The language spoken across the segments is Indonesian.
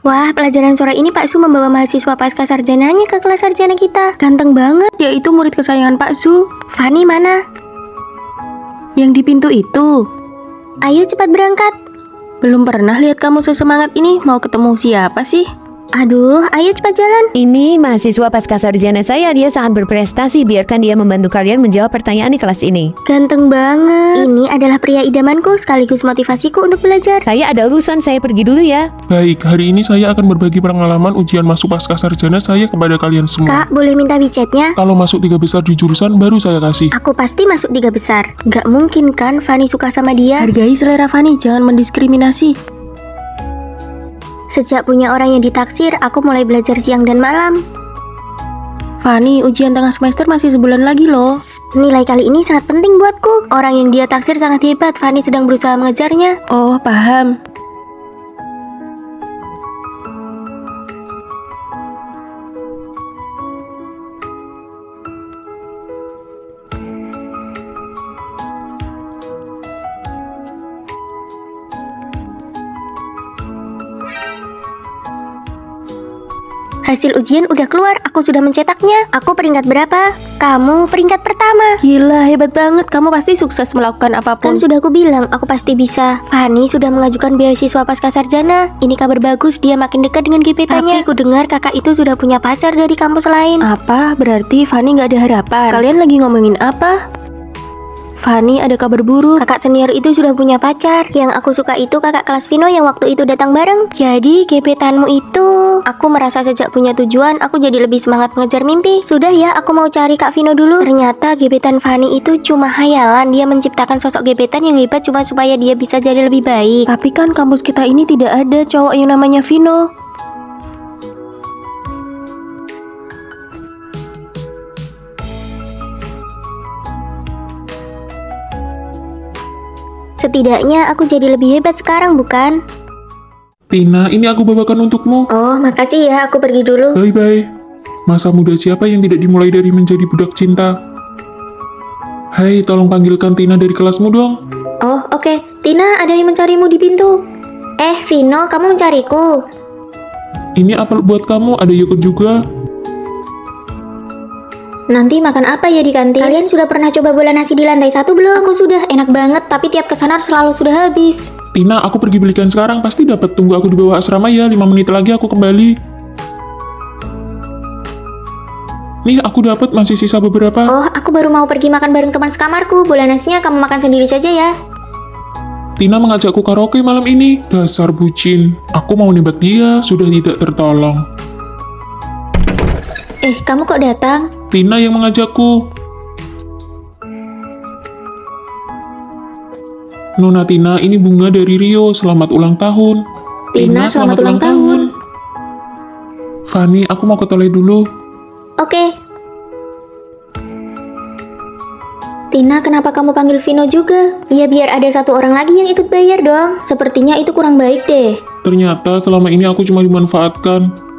Wah, pelajaran sore ini Pak Su membawa mahasiswa pasca sarjananya ke kelas sarjana kita. Ganteng banget, Dia itu murid kesayangan Pak Su. Fani mana? Yang di pintu itu. Ayo cepat berangkat. Belum pernah lihat kamu sesemangat ini. Mau ketemu siapa sih? Aduh, ayo cepat jalan. Ini mahasiswa pasca sarjana saya, dia sangat berprestasi. Biarkan dia membantu kalian menjawab pertanyaan di kelas ini. Ganteng banget. Ini adalah pria idamanku sekaligus motivasiku untuk belajar. Saya ada urusan, saya pergi dulu ya. Baik, hari ini saya akan berbagi pengalaman ujian masuk pasca sarjana saya kepada kalian semua. Kak, boleh minta WeChat-nya? Kalau masuk 3 besar di jurusan baru saya kasih. Aku pasti masuk 3 besar. Gak mungkin kan Fani suka sama dia? Hargai selera Fani, jangan mendiskriminasi. Sejak punya orang yang ditaksir, aku mulai belajar siang dan malam. Fani, ujian tengah semester masih sebulan lagi loh. Nilai kali ini sangat penting buatku. Orang yang dia taksir sangat hebat. Fani sedang berusaha mengejarnya. Oh, paham. Hasil ujian udah keluar, aku sudah mencetaknya. Aku peringkat berapa? Kamu peringkat pertama. Gila, hebat banget. Kamu pasti sukses melakukan apapun. Kan sudah aku bilang, aku pasti bisa. Fani sudah mengajukan beasiswa pasca sarjana. Ini kabar bagus, dia makin dekat dengan gebetannya. Tapi aku dengar kakak itu sudah punya pacar dari kampus lain. Apa? Berarti Fani nggak ada harapan. Kalian lagi ngomongin apa? Fani, ada kabar buruk. Kakak senior itu sudah punya pacar. Yang aku suka itu kakak kelas Vino yang waktu itu datang bareng. Jadi gebetanmu itu... Aku merasa sejak punya tujuan, aku jadi lebih semangat mengejar mimpi. Sudah ya, aku mau cari Kak Vino dulu. Ternyata gebetan Fani itu cuma hayalan. Dia menciptakan sosok gebetan yang hebat cuma supaya dia bisa jadi lebih baik. Tapi kan kampus kita ini tidak ada cowok yang namanya Vino. Setidaknya aku jadi lebih hebat sekarang, bukan? Tina, ini aku bawakan untukmu. Oh, makasih ya, aku pergi dulu. Bye-bye. Masa muda siapa yang tidak dimulai dari menjadi budak cinta? Hai, tolong panggilkan Tina dari kelasmu dong. Oh, oke. Tina, ada yang mencarimu di pintu. Vino, kamu mencariku? Ini apel buat kamu, ada yogurt juga. Nanti makan apa ya di kantin? Kalian sudah pernah coba bola nasi di lantai 1 belum? Aku sudah, enak banget, tapi tiap kesana selalu sudah habis. Tina, aku pergi belikan sekarang, pasti dapat. Tunggu aku di bawah asrama ya, 5 menit lagi aku kembali. Nih, aku dapat, masih sisa beberapa. Oh, aku baru mau pergi makan bareng teman sekamarku. Bola nasinya kamu makan sendiri saja ya. Tina mengajakku karaoke malam ini. Dasar bucin. Aku mau nembak dia, sudah tidak tertolong. Kamu kok datang? Tina yang mengajakku. Nona Tina, ini bunga dari Rio. Selamat ulang tahun. Tina, selamat ulang tahun. Fani, aku mau ke toilet dulu. Oke. Tina, kenapa kamu panggil Vino juga? Ya biar ada satu orang lagi yang ikut bayar dong. Sepertinya itu kurang baik deh. Ternyata selama ini aku cuma dimanfaatkan.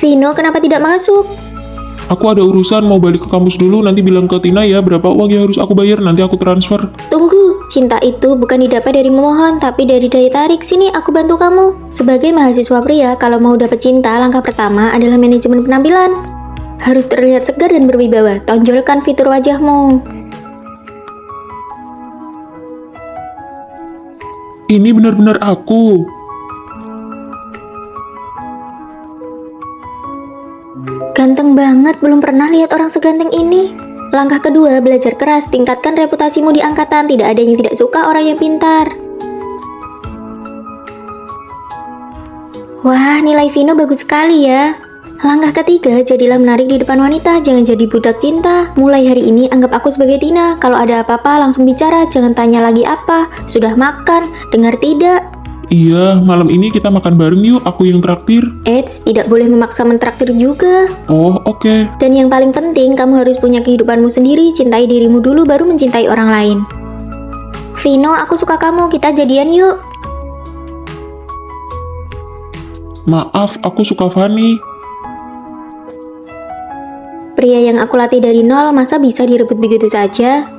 Vino, kenapa tidak masuk? Aku ada urusan, mau balik ke kampus dulu. Nanti bilang ke Tina ya, berapa uang yang harus aku bayar. Nanti aku transfer. Tunggu, cinta itu bukan didapat dari memohon, tapi dari daya tarik. Sini, aku bantu kamu. Sebagai mahasiswa pria, kalau mau dapat cinta, langkah pertama adalah manajemen penampilan. Harus terlihat segar dan berwibawa. Tonjolkan fitur wajahmu. Ini benar-benar aku. Ganteng banget, belum pernah lihat orang seganteng ini. Langkah kedua, belajar keras, tingkatkan reputasimu di angkatan. Tidak ada yang tidak suka orang yang pintar. Wah, nilai Vino bagus sekali ya. Langkah ketiga, jadilah menarik di depan wanita, jangan jadi budak cinta. Mulai hari ini anggap aku sebagai Tina. Kalau ada apa-apa langsung bicara, jangan tanya lagi apa. Sudah makan, dengar tidak? Iya, malam ini kita makan bareng yuk, aku yang traktir. Eits, tidak boleh memaksa mentraktir juga. Oh, oke. Dan yang paling penting, kamu harus punya kehidupanmu sendiri. Cintai dirimu dulu, baru mencintai orang lain. Vino, aku suka kamu, kita jadian yuk. Maaf, aku suka Fani. Pria yang aku latih dari nol, masa bisa direbut begitu saja?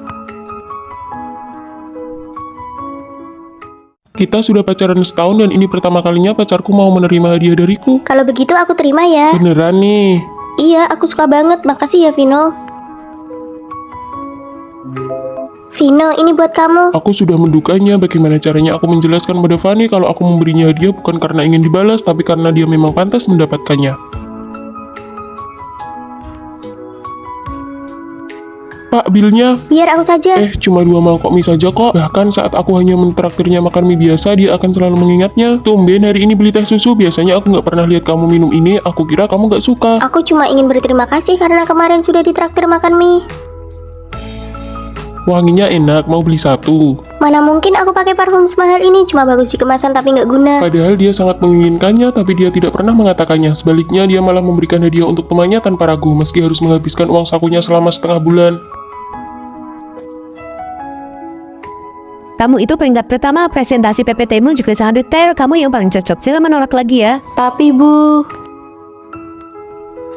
Kita sudah pacaran setahun dan ini pertama kalinya pacarku mau menerima hadiah dariku. Kalau begitu aku terima ya. Beneran nih. Iya, aku suka banget. Makasih ya, Vino. Vino, ini buat kamu. Aku sudah mendukanya. Bagaimana caranya aku menjelaskan pada Fanny kalau aku memberinya hadiah bukan karena ingin dibalas, tapi karena dia memang pantas mendapatkannya. Pak, bilnya? Biar aku saja. Cuma 2 mangkok mie saja kok. Bahkan saat aku hanya mentraktirnya makan mie biasa, dia akan selalu mengingatnya. Tumben hari ini beli teh susu, biasanya aku nggak pernah lihat kamu minum ini, aku kira kamu nggak suka. Aku cuma ingin berterima kasih karena kemarin sudah ditraktir makan mie. Wanginya enak, mau beli 1. Mana mungkin aku pakai parfum semahal ini, cuma bagus di kemasan tapi nggak guna. Padahal dia sangat menginginkannya, tapi dia tidak pernah mengatakannya. Sebaliknya, dia malah memberikan hadiah untuk temannya tanpa ragu, meski harus menghabiskan uang sakunya selama setengah bulan. Kamu itu peringkat pertama, presentasi PPT-mu juga sangat detail. Kamu yang paling cocok, jangan menolak lagi ya. Tapi Bu,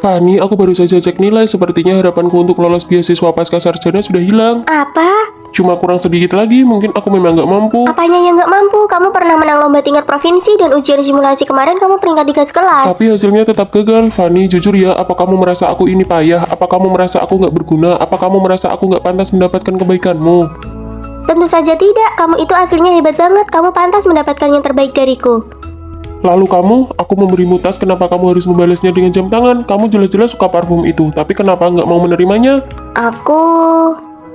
Fanny, aku baru saja cek nilai. Sepertinya harapanku untuk lolos beasiswa pasca sarjana sudah hilang. Apa? Cuma kurang sedikit lagi, mungkin aku memang nggak mampu. Apanya yang nggak mampu? Kamu pernah menang lomba tingkat provinsi dan ujian simulasi kemarin kamu peringkat 3 sekelas. Tapi hasilnya tetap gagal. Fanny, jujur ya, apa kamu merasa aku ini payah? Apa kamu merasa aku nggak berguna? Apa kamu merasa aku nggak pantas mendapatkan kebaikanmu? Tentu saja tidak. Kamu itu aslinya hebat banget. Kamu pantas mendapatkan yang terbaik dariku. Lalu kamu, aku memberimu tas, kenapa kamu harus membalasnya dengan jam tangan? Kamu jelas-jelas suka parfum itu, tapi kenapa nggak mau menerimanya?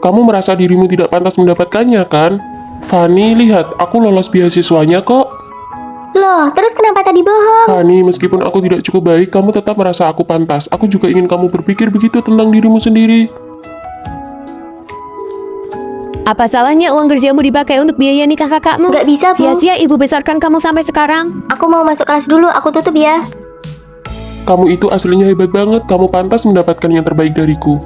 Kamu merasa dirimu tidak pantas mendapatkannya, kan? Fanny, lihat, aku lolos beasiswanya kok. Loh, terus kenapa tadi bohong? Fanny, meskipun aku tidak cukup baik, kamu tetap merasa aku pantas. Aku juga ingin kamu berpikir begitu tentang dirimu sendiri. Apa salahnya uang kerjamu dipakai untuk biaya nikah kakakmu? Nggak bisa, Bu. Sia-sia ibu besarkan kamu sampai sekarang. Aku mau masuk kelas dulu, aku tutup ya. Kamu itu aslinya hebat banget, kamu pantas mendapatkan yang terbaik dariku.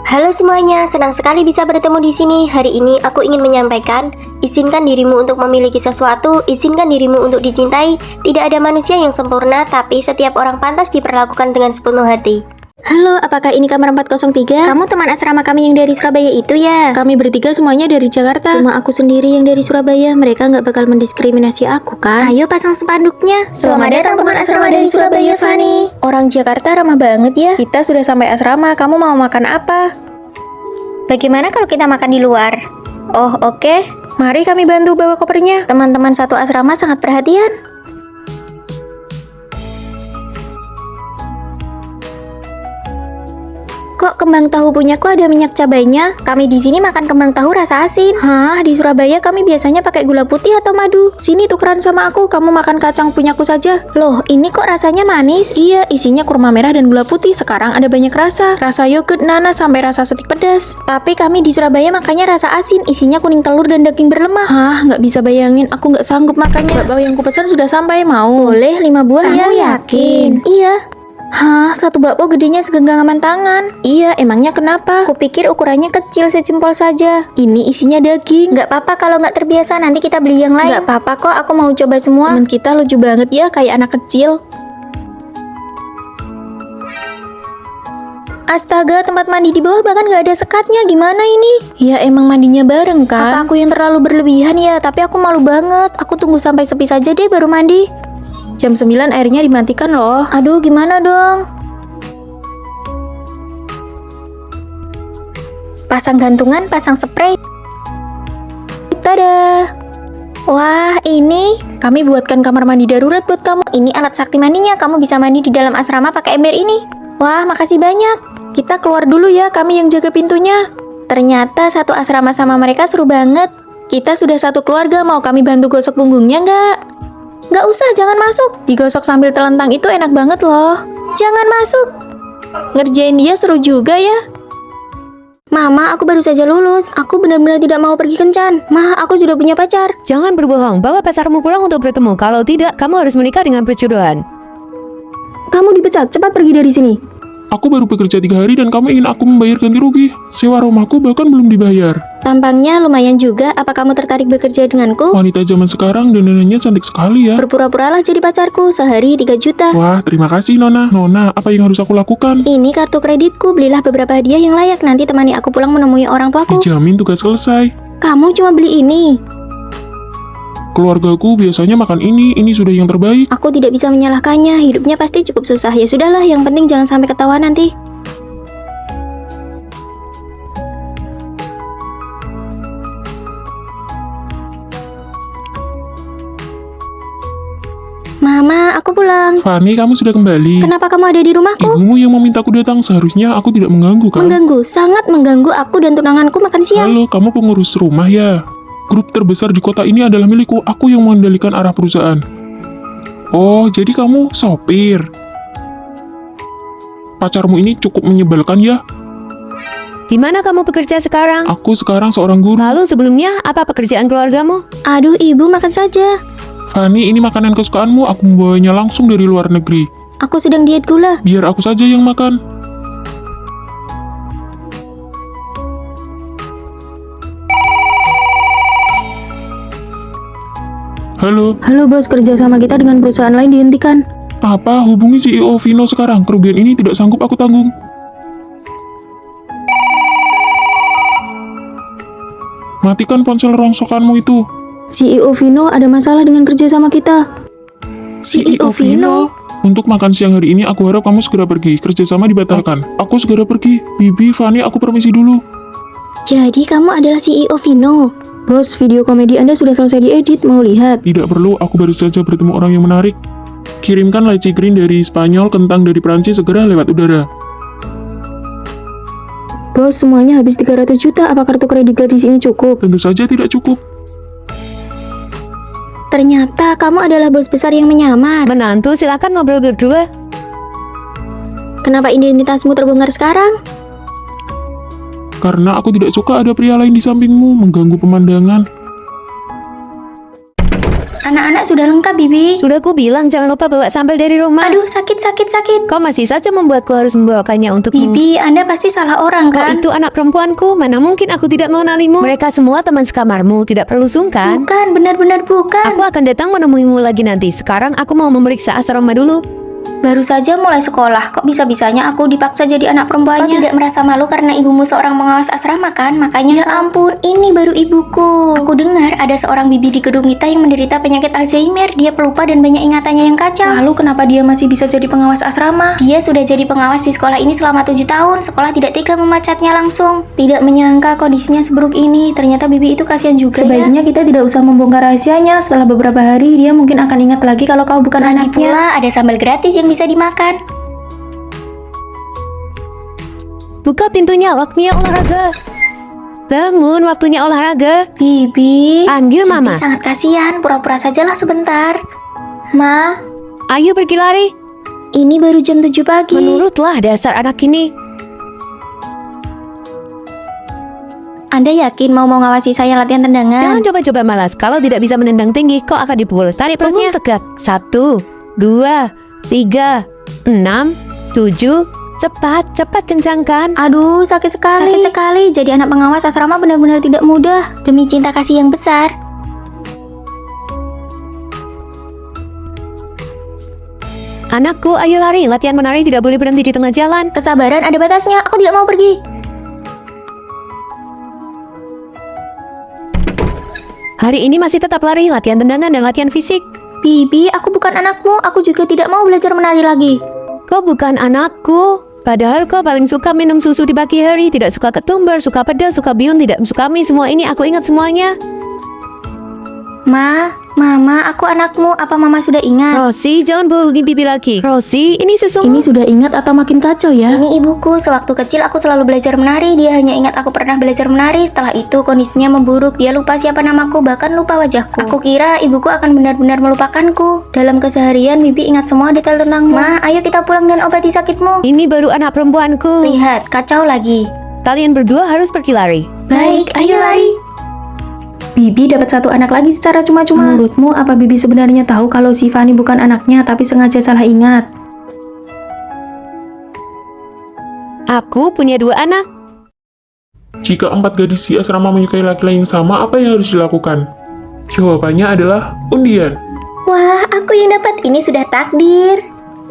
Halo semuanya, senang sekali bisa bertemu di sini. Hari ini aku ingin menyampaikan, izinkan dirimu untuk memiliki sesuatu, izinkan dirimu untuk dicintai. Tidak ada manusia yang sempurna, tapi setiap orang pantas diperlakukan dengan sepenuh hati. Halo, apakah ini kamar 403? Kamu teman asrama kami yang dari Surabaya itu ya? kami bertiga semuanya dari Jakarta. Cuma aku sendiri yang dari Surabaya, mereka nggak bakal mendiskriminasi aku kan? Ayo pasang spanduknya. Selamat datang teman asrama dari Surabaya, Fanny. Orang Jakarta ramah banget ya. Kita sudah sampai asrama, kamu mau makan apa? Bagaimana kalau kita makan di luar? Oh, oke. Mari kami bantu bawa kopernya. Teman-teman satu asrama sangat perhatian. Kok kembang tahu punyaku ada minyak cabainya? Kami di sini makan kembang tahu rasa asin. Hah, di Surabaya kami biasanya pakai gula putih atau madu. Sini tukeran sama aku, kamu makan kacang punyaku saja. Loh, ini kok rasanya manis? Iya, isinya kurma merah dan gula putih. Sekarang ada banyak rasa. Rasa yogurt, nanas, sampai rasa stik pedas. Tapi kami di Surabaya makannya rasa asin, isinya kuning telur dan daging berlemak. Hah, nggak bisa bayangin, aku nggak sanggup makannya. Bakpao yang kupesan sudah sampai, mau? Boleh 5 buah Kamu ya? yakin? Iya. Hah, satu bakpao gedenya segenggaman tangan. Iya, emangnya kenapa? Kupikir ukurannya kecil sejempol saja. Ini isinya daging. Nggak apa-apa kalau nggak terbiasa, nanti kita beli yang lain. Nggak apa-apa kok, aku mau coba semua. Temen kita lucu banget ya, kayak anak kecil. Astaga, tempat mandi di bawah bahkan nggak ada sekatnya. Gimana ini? Ya emang mandinya bareng Apa kan? aku yang terlalu berlebihan ya? Tapi aku malu banget. Aku tunggu sampai sepi saja deh baru mandi. Jam 9 airnya dimatikan loh. Aduh, gimana dong? Pasang gantungan, pasang spray. Tada! Wah, ini Kami buatkan kamar mandi darurat buat kamu. ini alat sakti mandinya. Kamu bisa mandi di dalam asrama pakai ember ini. Wah, makasih banyak. Kita keluar dulu ya, kami yang jaga pintunya. Ternyata satu asrama sama mereka seru banget. Kita sudah satu keluarga, mau kami bantu gosok punggungnya nggak? Nggak usah, jangan masuk. Digosok sambil telentang itu enak banget loh. Jangan masuk. Ngerjain dia seru juga ya. Mama, aku baru saja lulus. Aku benar-benar tidak mau pergi kencan. Ma, aku sudah punya pacar. Jangan berbohong, bawa pacarmu pulang untuk bertemu. Kalau tidak, kamu harus menikah dengan perjodohan. Kamu dipecat, cepat pergi dari sini. Aku baru bekerja 3 hari dan kamu ingin aku membayar ganti rugi. Sewa rumahku bahkan belum dibayar. Tampangnya lumayan juga. Apa kamu tertarik bekerja denganku? Wanita zaman sekarang dandanannya cantik sekali ya. Berpura-puralah jadi pacarku. Sehari 3 juta. Wah, terima kasih Nona. Nona, apa yang harus aku lakukan? Ini kartu kreditku. Belilah beberapa hadiah yang layak. Nanti temani aku pulang menemui orang tuaku. Dijamin tugas selesai. Kamu cuma beli ini. Keluargaku biasanya makan ini sudah yang terbaik. Aku tidak bisa menyalahkannya, hidupnya pasti cukup susah. Ya sudahlah, yang penting jangan sampai ketahuan nanti. Mama, aku pulang. Fanny, kamu sudah kembali. Kenapa kamu ada di rumahku? Ibumu yang memintaku datang, seharusnya aku tidak mengganggu kan? Mengganggu, sangat mengganggu aku dan tunanganku makan siang. Halo, kamu pengurus rumah ya? Grup terbesar di kota ini adalah milikku, aku yang mengendalikan arah perusahaan. Oh, jadi kamu sopir. Pacarmu ini cukup menyebalkan ya? Di mana kamu bekerja sekarang? Aku sekarang seorang guru. Lalu sebelumnya apa pekerjaan keluargamu? Aduh, ibu makan saja. Fanny, ini makanan kesukaanmu, aku membawanya langsung dari luar negeri. Aku sedang diet gula. Biar aku saja yang makan. Halo, Halo bos, kerja sama kita dengan perusahaan lain dihentikan. apa hubungi CEO Vino sekarang? Kerugian ini tidak sanggup aku tanggung. Matikan ponsel rongsokanmu itu. CEO Vino ada masalah dengan kerja sama kita. CEO Vino? Untuk makan siang hari ini, aku harap kamu segera pergi. Kerjasama dibatalkan. Aku segera pergi. Bibi, Fanny, aku permisi dulu. Jadi kamu adalah CEO Vino. Bos, video komedi Anda sudah selesai diedit, mau lihat? Tidak perlu, aku baru saja bertemu orang yang menarik. Kirimkan lychee green dari Spanyol, kentang dari Prancis segera lewat udara. Bos, semuanya habis 300 juta. Apa kartu kredit gadis ini cukup? Tentu saja tidak cukup. Ternyata kamu adalah bos besar yang menyamar. Menantu, silakan ngobrol berdua. Kenapa identitasmu terbongkar sekarang? Karena aku tidak suka ada pria lain di sampingmu mengganggu pemandangan. Anak-anak sudah lengkap, Bibi. Sudah ku bilang jangan lupa bawa sambal dari rumah. Aduh, sakit. Kau masih saja membuatku harus membawakannya untukmu. Bibi, Anda pasti salah orang, Kau kan? itu anak perempuanku, mana mungkin aku tidak mengenalimu. Mereka semua teman sekamarmu, tidak perlu sungkan. Bukan, benar-benar bukan. Aku akan datang menemuimu lagi nanti. Sekarang aku mau memeriksa asrama dulu. Baru saja mulai sekolah, kok bisa-bisanya aku dipaksa jadi anak perempuannya? Kau tidak merasa malu karena ibumu seorang pengawas asrama kan? Makanya... Ya ampun, ini baru ibuku. Aku dengar ada seorang bibi di gedung kita yang menderita penyakit Alzheimer. Dia pelupa dan banyak ingatannya yang kacau. Lalu kenapa dia masih bisa jadi pengawas asrama? Dia sudah jadi pengawas di sekolah ini selama 7 tahun. Sekolah tidak tega memecatnya langsung. Tidak menyangka kondisinya seburuk ini. Ternyata bibi itu kasihan juga. Sebaiknya kita tidak usah membongkar rahasianya. Setelah beberapa hari, dia mungkin akan ingat lagi kalau kau bukan anaknya. Pula ada sambal gratis yang bisa dimakan. Buka pintunya, waktunya olahraga. Bangun, waktunya olahraga. Bibi, Panggil mama. Bibi sangat kasihan, pura-pura sajalah sebentar. Ma, Ayo pergi lari. ini baru jam 7 pagi. Menurutlah dasar anak ini. Anda yakin mau ngawasi saya latihan tendangan? Jangan coba-coba malas. Kalau tidak bisa menendang tinggi, kau akan dipukul. Tarik perutnya tegak. 1, 2, 3, 6, 7. Cepat kencangkan. Aduh, sakit sekali. Sakit sekali. Jadi anak pengawas asrama benar-benar tidak mudah. Demi cinta kasih yang besar. Anakku, ayo lari. Latihan menari tidak boleh berhenti di tengah jalan. Kesabaran ada batasnya. Aku tidak mau pergi. Hari ini masih tetap lari, latihan tendangan dan latihan fisik. Bibi, aku bukan anakmu. Aku juga tidak mau belajar menari lagi. Kau bukan anakku. Padahal kau paling suka minum susu di pagi hari, tidak suka ketumbar, suka pedas, suka bihun, tidak suka mie. Semua ini aku ingat semuanya. Mama, aku anakmu. Apa Mama sudah ingat? Rosie, jangan bohongin bibi lagi. Rosie, ini susumu. Ini sudah ingat atau makin kacau ya? Ini ibuku, sewaktu kecil aku selalu belajar menari. Dia hanya ingat aku pernah belajar menari. Setelah itu kondisinya memburuk. Dia lupa siapa namaku, bahkan lupa wajahku. Aku kira ibuku akan benar-benar melupakanku. Dalam keseharian, Bibi ingat semua detail tentangmu. Ma, ayo kita pulang dan obati sakitmu. Ini baru anak perempuanku. Lihat, kacau lagi. Kalian berdua harus pergi lari. Baik, ayo lari. Bibi dapat satu anak lagi secara cuma-cuma. Menurutmu, apa Bibi sebenarnya tahu kalau si Fanny bukan anaknya tapi sengaja salah ingat? Aku punya 2 anak. Jika 4 gadis di asrama menyukai laki-laki yang sama, apa yang harus dilakukan? Jawabannya adalah undian. Wah, aku yang dapat. Ini sudah takdir.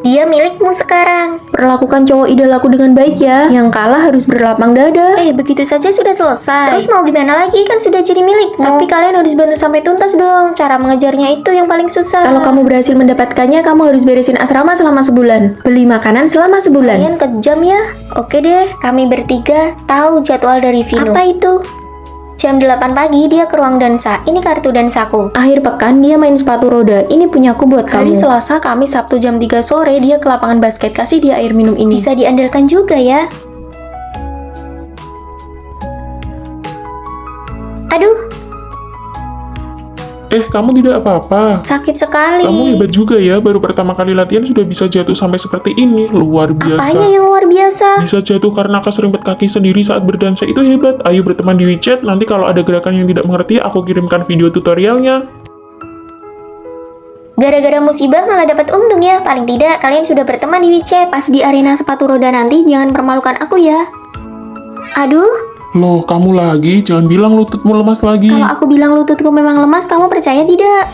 Dia milikmu sekarang. Perlakukan cowok idolaku dengan baik ya. Yang kalah harus berlapang dada. Begitu saja sudah selesai. Terus mau gimana lagi? Kan sudah jadi milikmu. Tapi kalian harus bantu sampai tuntas dong. Cara mengejarnya itu yang paling susah. Kalau kamu berhasil mendapatkannya, kamu harus beresin asrama selama sebulan. Beli makanan selama sebulan. Kalian kejam ya? Oke deh, kami bertiga tahu jadwal dari Vino. Apa itu? Jam 8 pagi dia ke ruang dansa. Ini kartu dansaku. Akhir pekan dia main sepatu roda. Ini punyaku buat kamu. Hari Selasa, Kamis, Sabtu jam 3 sore dia ke lapangan basket. Kasih dia air minum ini. Bisa diandalkan juga ya. Aduh, Kamu tidak apa-apa. sakit sekali. Kamu hebat juga ya, baru pertama kali latihan sudah bisa jatuh sampai seperti ini. Luar biasa. Apanya yang luar biasa? Bisa jatuh karena keserimpet kaki sendiri saat berdansa itu hebat. Ayo berteman di WeChat, nanti kalau ada gerakan yang tidak mengerti, aku kirimkan video tutorialnya. Gara-gara musibah malah dapat untung ya. Paling tidak kalian sudah berteman di WeChat. Pas di arena sepatu roda nanti jangan permalukan aku ya. Aduh, Loh, kamu lagi? Jangan bilang lututmu lemas lagi. kalau aku bilang lututku memang lemas, kamu percaya tidak?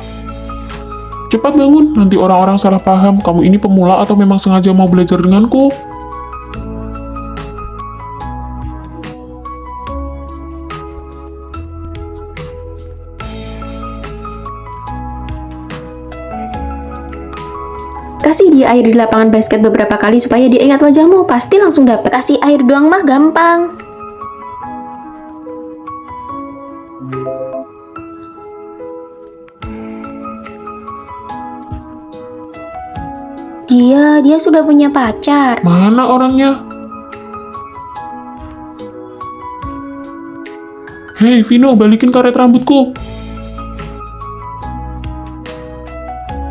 Cepat bangun, nanti orang-orang salah paham. Kamu ini pemula atau memang sengaja mau belajar denganku? Kasih dia air di lapangan basket beberapa kali supaya dia ingat wajahmu. Pasti langsung dapat. Kasih air doang mah gampang. Dia sudah punya pacar. Mana orangnya? Hei, Vino, balikin karet rambutku.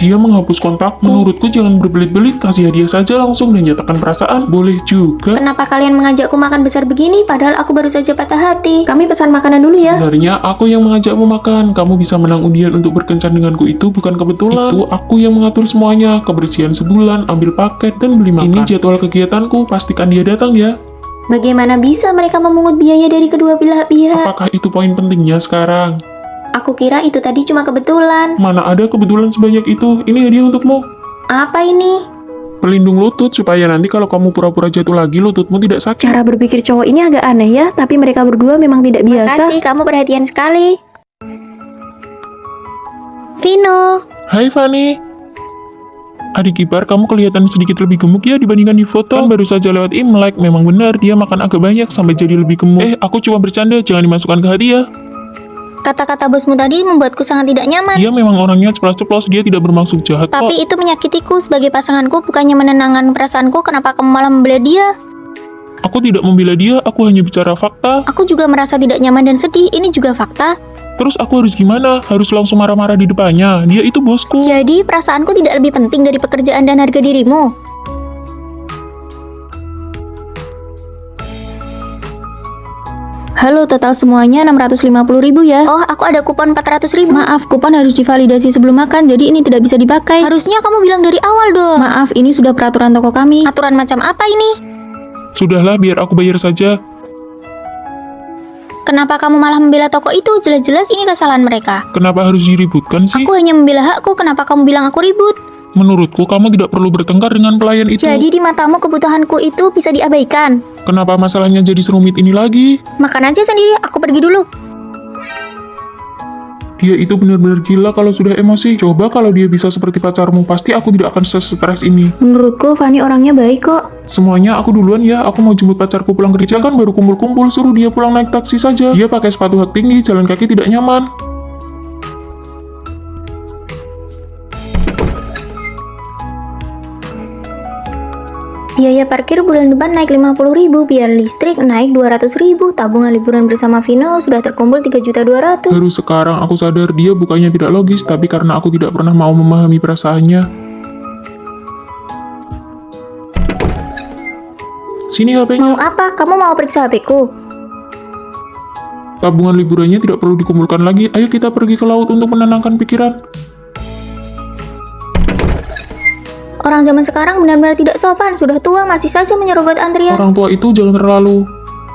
Dia menghapus kontakku. Menurutku jangan berbelit-belit, kasih hadiah saja langsung dan nyatakan perasaan. Boleh juga. Kenapa kalian mengajakku makan besar begini padahal aku baru saja patah hati? Kami pesan makanan dulu ya. Sebenarnya aku yang mengajakmu makan. Kamu bisa menang undian untuk berkencan denganku itu bukan kebetulan. Itu aku yang mengatur semuanya. Kebersihan sebulan, ambil paket, dan beli makan. Ini jadwal kegiatanku, pastikan dia datang ya. Bagaimana bisa mereka memungut biaya dari kedua belah pihak? Apakah itu poin pentingnya sekarang? Aku kira itu tadi cuma kebetulan. Mana ada kebetulan sebanyak itu? Ini hadiah untukmu. Apa ini? Pelindung lutut supaya nanti kalau kamu pura-pura jatuh lagi lututmu tidak sakit. Cara berpikir cowok ini agak aneh ya, tapi mereka berdua memang tidak biasa. Makasih, kamu perhatian sekali. Vino, Hai Fanny. Adik ipar, kamu kelihatan sedikit lebih gemuk ya dibandingkan di foto. Kan baru saja lewat Imlek, memang benar dia makan agak banyak sampai jadi lebih gemuk. Aku cuma bercanda, jangan dimasukkan ke hati ya. kata-kata bosmu tadi membuatku sangat tidak nyaman. Dia memang orangnya ceplos-ceplos, dia tidak bermaksud jahat kok. Tapi itu menyakitiku sebagai pasanganku, bukannya menenangkan perasaanku. Kenapa kamu malah membela dia? Aku tidak membela dia, aku hanya bicara fakta. Aku juga merasa tidak nyaman dan sedih, ini juga fakta. Terus aku harus gimana? Harus langsung marah-marah di depannya? Dia itu bosku. Jadi perasaanku tidak lebih penting dari pekerjaan dan harga dirimu? Halo, total semuanya 650.000 ya. Oh, aku ada kupon 400.000. Maaf, kupon harus divalidasi sebelum makan, jadi ini tidak bisa dipakai. Harusnya kamu bilang dari awal dong. Maaf, ini sudah peraturan toko kami. Aturan macam apa ini? Sudahlah, biar aku bayar saja. Kenapa kamu malah membela toko itu? Jelas-jelas ini kesalahan mereka. Kenapa harus diributkan sih? Aku hanya membela hakku, kenapa kamu bilang aku ribut? Menurutku, kamu tidak perlu bertengkar dengan pelayan itu. Jadi di matamu kebutuhanku itu bisa diabaikan? Kenapa masalahnya jadi serumit ini lagi? Makan aja sendiri, aku pergi dulu. Dia itu benar-benar gila kalau sudah emosi. Coba kalau dia bisa seperti pacarmu, pasti aku tidak akan stres ini. Menurutku, Fanny orangnya baik kok. Semuanya aku duluan ya, aku mau jemput pacarku pulang kerja kan baru kumpul-kumpul, suruh dia pulang naik taksi saja. Dia pakai sepatu hak tinggi, jalan kaki tidak nyaman. Biaya parkir bulan depan naik 50.000, biaya listrik naik 200.000, tabungan liburan bersama Vino sudah terkumpul 3.200.000. Baru sekarang aku sadar dia bukannya tidak logis, tapi karena aku tidak pernah mau memahami perasaannya. Sini HP-nya. Mau apa? Kamu mau periksa HP-ku? Tabungan liburannya tidak perlu dikumpulkan lagi. Ayo kita pergi ke laut untuk menenangkan pikiran. Orang zaman sekarang benar-benar tidak sopan, sudah tua masih saja menyerobot antrian. Orang tua itu jangan terlalu...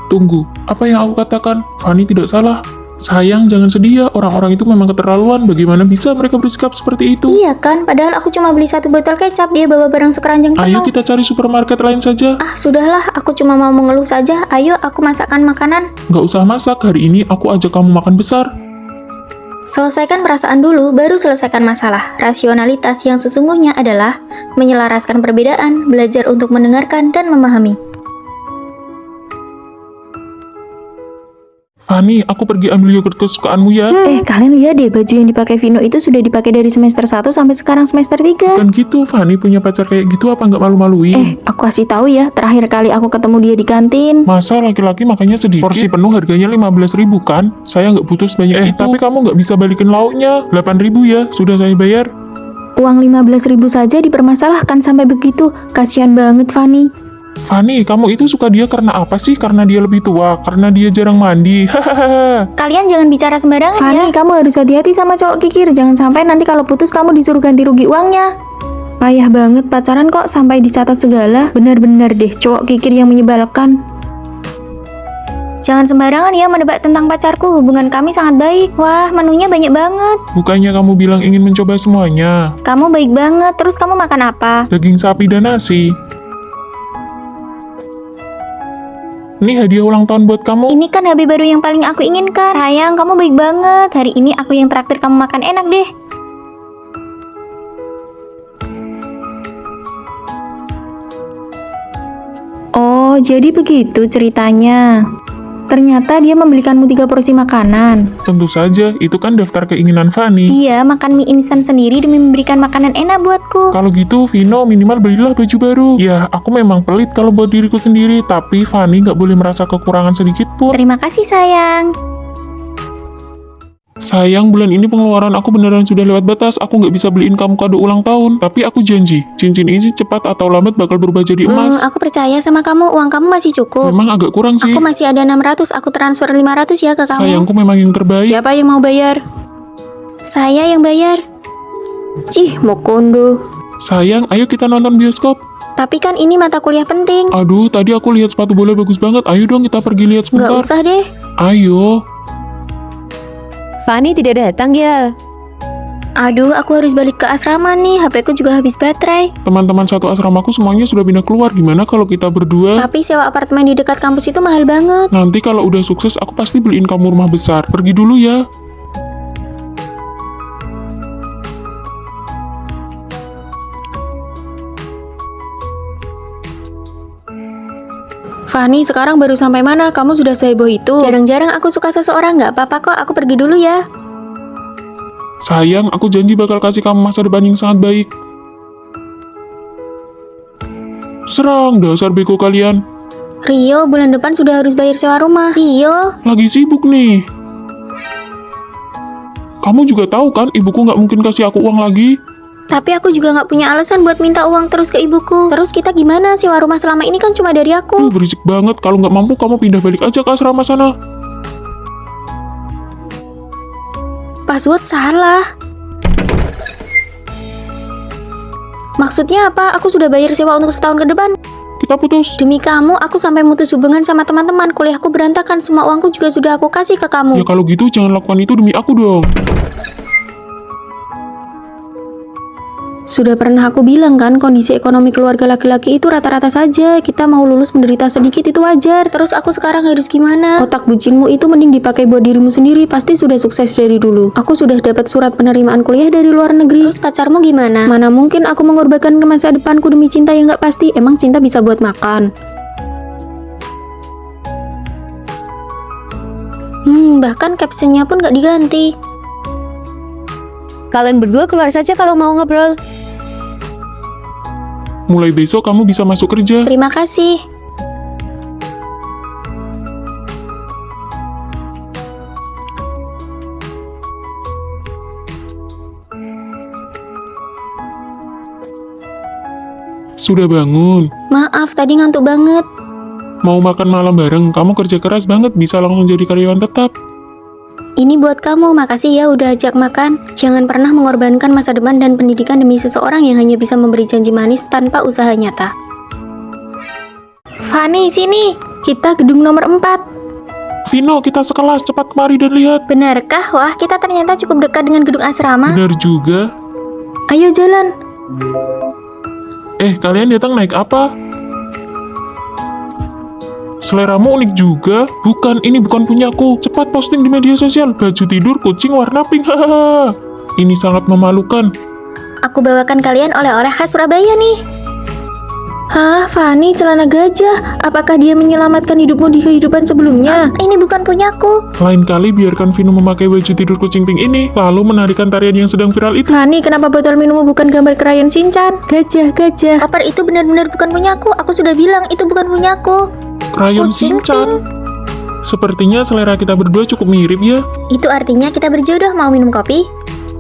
Tunggu, apa yang aku katakan? Fanny tidak salah. Sayang, jangan sedih ya. Orang-orang itu memang keterlaluan. Bagaimana bisa mereka bersikap seperti itu? Iya kan, padahal aku cuma beli 1 botol kecap, dia bawa barang sekeranjang Ayo penuh. kita cari supermarket lain saja. Ah, sudahlah, aku cuma mau mengeluh saja. Ayo, aku masakkan makanan. Nggak usah masak, hari ini aku ajak kamu makan besar. Selesaikan perasaan dulu, baru selesaikan masalah. Rasionalitas yang sesungguhnya adalah menyelaraskan perbedaan, belajar untuk mendengarkan dan memahami. Fanny, aku pergi ambil yogurt kesukaanmu ya. Kalian lihat deh, baju yang dipakai Vino itu sudah dipakai dari semester 1 sampai sekarang semester 3. Kan gitu, Fanny punya pacar kayak gitu apa nggak malu-maluin? Aku kasih tahu ya, terakhir kali aku ketemu dia di kantin. Masa laki-laki makannya sedikit? Porsi penuh harganya 15.000 kan? Saya nggak butuh sebanyak itu. Tapi kamu nggak bisa balikin lauknya. 8.000 ya, sudah saya bayar. Uang 15.000 saja dipermasalahkan sampai begitu. Kasihan banget Fanny. Fanny, kamu itu suka dia karena apa sih? Karena dia lebih tua? Karena dia jarang mandi? Hahaha. Kalian jangan bicara sembarangan Fanny, ya. kamu harus hati-hati sama cowok kikir. Jangan sampai nanti kalau putus kamu disuruh ganti rugi uangnya. Payah banget pacaran kok sampai dicatat segala. Benar-benar deh cowok kikir yang menyebalkan. Jangan sembarangan ya menebak tentang pacarku. Hubungan kami sangat baik. Wah, menunya banyak banget. Bukannya kamu bilang ingin mencoba semuanya? Kamu baik banget. Terus kamu makan apa? Daging sapi dan nasi. Ini hadiah ulang tahun buat kamu. Ini kan HP baru yang paling aku inginkan. Sayang, kamu baik banget. Hari ini aku yang traktir kamu makan enak deh. Oh, jadi begitu ceritanya. Ternyata dia membelikanmu 3 porsi makanan. Tentu saja, itu kan daftar keinginan Fanny. Dia makan mie instan sendiri demi memberikan makanan enak buatku. Kalau gitu, Vino minimal belilah baju baru. Ya, aku memang pelit kalau buat diriku sendiri, tapi Fanny nggak boleh merasa kekurangan sedikit pun. Terima kasih sayang. Sayang, bulan ini pengeluaran aku beneran sudah lewat batas. Aku nggak bisa beliin kamu kado ulang tahun. Tapi aku janji, cincin ini cepat atau lambat bakal berubah jadi emas. Aku percaya sama kamu. Uang kamu masih cukup. Memang agak kurang sih. Aku masih ada 600. Aku transfer 500 ya ke kamu. Sayangku memang yang terbaik. Siapa yang mau bayar? Saya yang bayar. Cih, Mokondo. Sayang, ayo kita nonton bioskop. Tapi kan ini mata kuliah penting. Aduh, tadi aku lihat sepatu bola bagus banget. Ayo dong kita pergi lihat Nggak sebentar. usah deh. Ayo. Fanny tidak datang ya? Aduh, aku harus balik ke asrama nih. HP ku juga habis baterai. Teman-teman satu asramaku semuanya sudah pindah keluar. Gimana kalau kita berdua? Tapi sewa apartemen di dekat kampus itu mahal banget. Nanti kalau udah sukses, aku pasti beliin kamu rumah besar. Pergi dulu ya. Fanny, sekarang baru sampai mana? Kamu sudah seheboh itu? Jarang-jarang aku suka seseorang. Nggak apa-apa kok. Aku pergi dulu ya. Sayang, aku janji bakal kasih kamu masa depan yang sangat baik. Serang, dasar bego kalian. Rio, bulan depan sudah harus bayar sewa rumah. Rio, Lagi sibuk nih. Kamu juga tahu kan, ibuku nggak mungkin kasih aku uang lagi. tapi aku juga nggak punya alasan buat minta uang terus ke ibuku. Terus kita gimana? Sewa rumah selama ini kan cuma dari aku. Berisik banget. Kalau nggak mampu, kamu pindah balik aja ke asrama sana. Password salah. Maksudnya apa? Aku sudah bayar sewa untuk setahun ke depan. Kita putus. Demi kamu, aku sampai mutus hubungan sama teman-teman. Kuliahku berantakan, semua uangku juga sudah aku kasih ke kamu. Ya kalau gitu, jangan lakukan itu demi aku dong. Sudah pernah aku bilang kan, kondisi ekonomi keluarga laki-laki itu rata-rata saja. Kita mau lulus menderita sedikit itu wajar. Terus aku sekarang harus gimana? Otak bucinmu itu mending dipakai buat dirimu sendiri. Pasti sudah sukses dari dulu. Aku sudah dapat surat penerimaan kuliah dari luar negeri. Terus pacarmu gimana? Mana mungkin aku mengorbankan ke masa depanku demi cinta yang gak pasti. Emang cinta bisa buat makan? Bahkan captionnya pun gak diganti. Kalian berdua keluar saja kalau mau ngobrol. Mulai besok kamu bisa masuk kerja. Terima kasih. Sudah bangun. Maaf, tadi ngantuk banget. Mau makan malam bareng, kamu kerja keras banget, bisa langsung jadi karyawan tetap. Ini buat kamu, makasih ya udah ajak makan. Jangan pernah mengorbankan masa depan dan pendidikan demi seseorang yang hanya bisa memberi janji manis tanpa usaha nyata. Fanny, sini. Kita gedung nomor 4. Vino, kita sekelas, cepat kemari dan lihat. Benarkah? Wah, kita ternyata cukup dekat dengan gedung asrama. Benar juga. Ayo jalan. Kalian datang naik apa? Seleramu unik juga. Bukan, ini bukan punyaku. Cepat posting di media sosial. Baju tidur kucing warna pink. Hahaha. Ini sangat memalukan. Aku bawakan kalian oleh-oleh khas Surabaya nih. Hah, Fanny, celana gajah. Apakah dia menyelamatkan hidupmu di kehidupan sebelumnya? Ini bukan punyaku. Lain kali biarkan Vino memakai baju tidur kucing pink ini, lalu menarikan tarian yang sedang viral itu. Fanny, kenapa botol minummu bukan gambar krayon Shinchan? Gajah, gajah. Koper itu benar-benar bukan punyaku. Aku sudah bilang itu bukan punyaku. Krayon Kucing Shinchan. Sepertinya selera kita berdua cukup mirip ya. Itu artinya kita berjodoh. Mau minum kopi?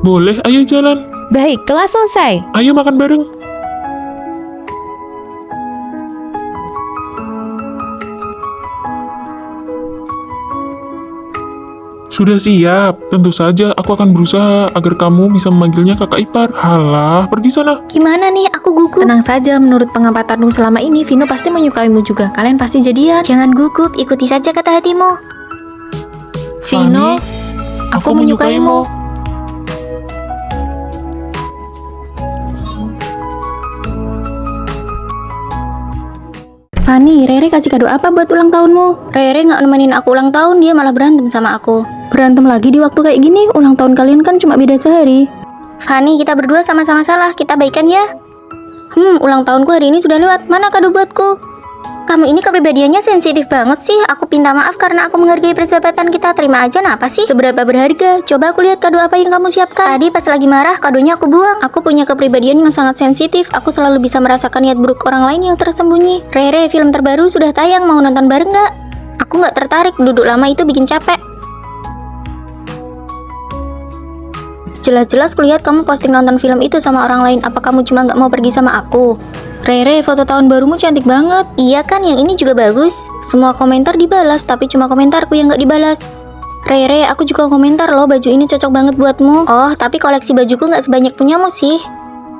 Boleh, ayo jalan. Baik, kelas selesai. Ayo makan bareng. Sudah siap. Tentu saja aku akan berusaha agar kamu bisa memanggilnya kakak ipar. Halah, pergi sana. Gimana nih? Aku gugup. Tenang saja, menurut pengampatanmu selama ini, Vino pasti menyukaimu juga. Kalian pasti jadian. Jangan gugup, ikuti saja kata hatimu. Vino, aku menyukaimu. Fanny, Rere kasih kado apa buat ulang tahunmu? Rere nggak nemenin aku ulang tahun, dia malah berantem sama aku. Berantem lagi di waktu kayak gini? Ulang tahun kalian kan cuma beda sehari. Fanny, kita berdua sama-sama salah, kita baikan ya. Ulang tahunku hari ini sudah lewat, mana kado buatku? Kamu ini kepribadiannya sensitif banget sih. Aku minta maaf karena aku menghargai persahabatan kita. Terima aja, apa sih? Seberapa berharga? Coba aku lihat kado apa yang kamu siapkan. Tadi pas lagi marah, kadonya aku buang. Aku punya kepribadian yang sangat sensitif. Aku selalu bisa merasakan niat buruk orang lain yang tersembunyi. Rere, film terbaru sudah tayang, mau nonton bareng nggak? Aku nggak tertarik, duduk lama itu bikin capek. Jelas-jelas kulihat kamu posting nonton film itu sama orang lain. Apa kamu cuma nggak mau pergi sama aku? Rere, foto tahun barumu cantik banget. Iya kan, yang ini juga bagus. Semua komentar dibalas, tapi cuma komentarku yang nggak dibalas. Rere, aku juga komentar loh, baju ini cocok banget buatmu. Oh, tapi koleksi bajuku nggak sebanyak punyamu sih.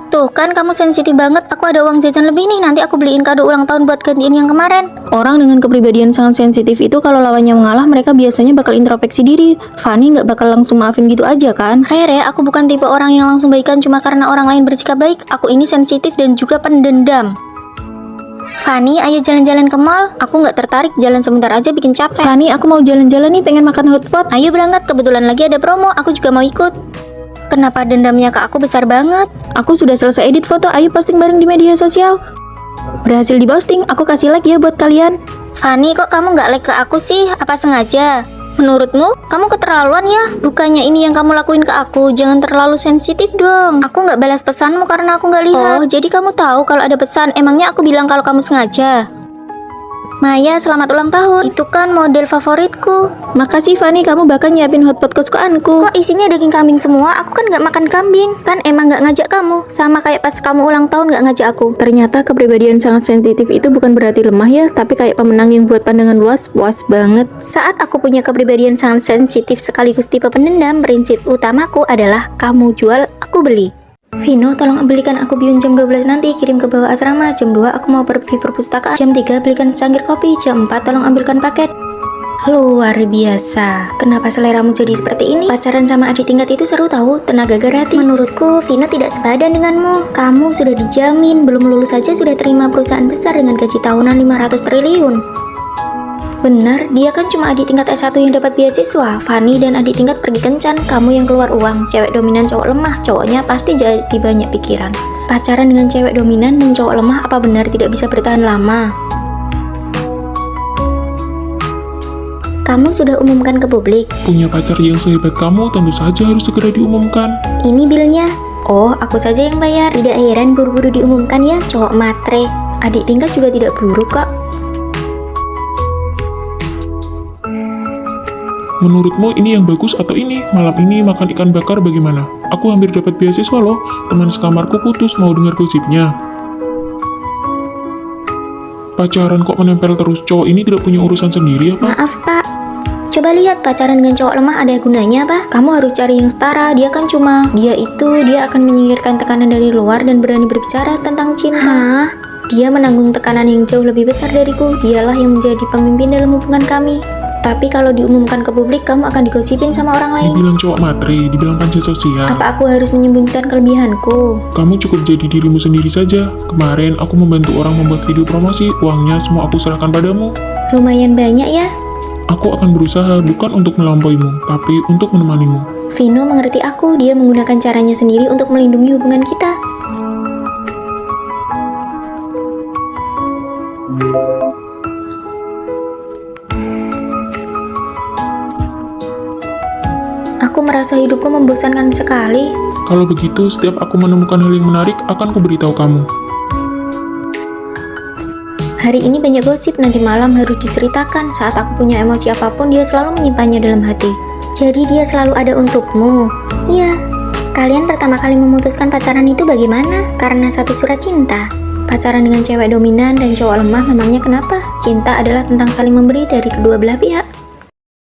Tuh kan, kamu sensitif banget. Aku ada uang jajan lebih nih, nanti aku beliin kado ulang tahun buat gantiin yang kemarin. Orang dengan kepribadian sangat sensitif itu kalau lawannya mengalah, mereka biasanya bakal introspeksi diri. Fanny nggak bakal langsung maafin gitu aja kan? Rere, aku bukan tipe orang yang langsung baikan cuma karena orang lain bersikap baik. Aku ini sensitif dan juga pendendam. Fanny, ayo jalan-jalan ke mall. Aku nggak tertarik, jalan sebentar aja bikin capek. Fanny, aku mau jalan-jalan nih, pengen makan hotpot. Ayo berangkat, kebetulan lagi ada promo, aku juga mau ikut. Kenapa dendamnya ke aku besar banget? Aku sudah selesai edit foto, ayo posting bareng di media sosial. Berhasil diposting, aku kasih like ya buat kalian. Fanny, kok kamu nggak like ke aku sih? Apa sengaja? Menurutmu, kamu keterlaluan ya? Bukannya ini yang kamu lakuin ke aku, jangan terlalu sensitif dong. Aku nggak balas pesanmu karena aku nggak lihat. Oh, jadi kamu tahu kalau ada pesan, emangnya aku bilang kalau kamu sengaja? Maya, selamat ulang tahun. Itu kan model favoritku. Makasih Fanny, kamu bakal nyiapin hotpot kesukaanku. Kok isinya daging kambing semua? Aku kan nggak makan kambing. Kan emang nggak ngajak kamu. Sama kayak pas kamu ulang tahun nggak ngajak aku. Ternyata kepribadian sangat sensitif itu bukan berarti lemah ya, tapi kayak pemenang yang buat pandangan luas, puas banget. Saat aku punya kepribadian sangat sensitif sekaligus tipe pendendam, prinsip utamaku adalah kamu jual, aku beli. Vino, tolong belikan aku bihun jam 12 nanti, kirim ke bawah asrama. Jam 2 aku mau pergi perpustakaan. Jam 3 belikan secangkir kopi. Jam 4 tolong ambilkan paket. Luar biasa. Kenapa seleramu jadi seperti ini? Pacaran sama adik tingkat itu seru tahu, tenaga gratis. Menurutku, Vino tidak sepadan denganmu. Kamu sudah dijamin, belum lulus saja sudah terima perusahaan besar dengan gaji tahunan 500 triliun. Benar, dia kan cuma adik tingkat S1 yang dapat beasiswa. Fanny dan adik tingkat pergi kencan, kamu yang keluar uang. Cewek dominan cowok lemah, cowoknya pasti jadi banyak pikiran. Pacaran dengan cewek dominan dan cowok lemah apa benar tidak bisa bertahan lama? Kamu sudah umumkan ke publik. Punya pacar yang sehebat kamu tentu saja harus segera diumumkan. Ini bilnya. Oh, aku saja yang bayar. Tidak heran buru-buru diumumkan ya, cowok matre. Adik tingkat juga tidak buruk kok. Menurutmu ini yang bagus atau ini? Malam ini makan ikan bakar bagaimana? Aku hampir dapat beasiswa loh. Teman sekamarku putus, mau dengar gosipnya. Pacaran kok menempel terus? Cowok ini tidak punya urusan sendiri apa? Maaf pak, coba lihat pacaran dengan cowok lemah ada gunanya apa? Kamu harus cari yang setara, dia kan cuma dia akan menyingkirkan tekanan dari luar dan berani berbicara tentang cinta. Hah? Dia menanggung tekanan yang jauh lebih besar dariku, dialah yang menjadi pemimpin dalam hubungan kami. Tapi kalau diumumkan ke publik, kamu akan digosipin sama orang lain. Dibilang cowok matre, dibilang panca sosial. Apa aku harus menyembunyikan kelebihanku? Kamu cukup jadi dirimu sendiri saja. Kemarin aku membantu orang membuat video promosi, uangnya semua aku serahkan padamu. Lumayan banyak ya. Aku akan berusaha bukan untuk melampauimu, tapi untuk menemanimu. Vino mengerti aku, dia menggunakan caranya sendiri untuk melindungi hubungan kita. Aku merasa hidupku membosankan sekali. Kalau begitu, setiap aku menemukan hal yang menarik, akan kuberitahu kamu. Hari ini banyak gosip, nanti malam harus diceritakan. Saat aku punya emosi apapun, dia selalu menyimpannya dalam hati. Jadi dia selalu ada untukmu. Iya. Kalian pertama kali memutuskan pacaran itu bagaimana? Karena satu surat cinta. Pacaran dengan cewek dominan dan cowok lemah memangnya kenapa? Cinta adalah tentang saling memberi dari kedua belah pihak.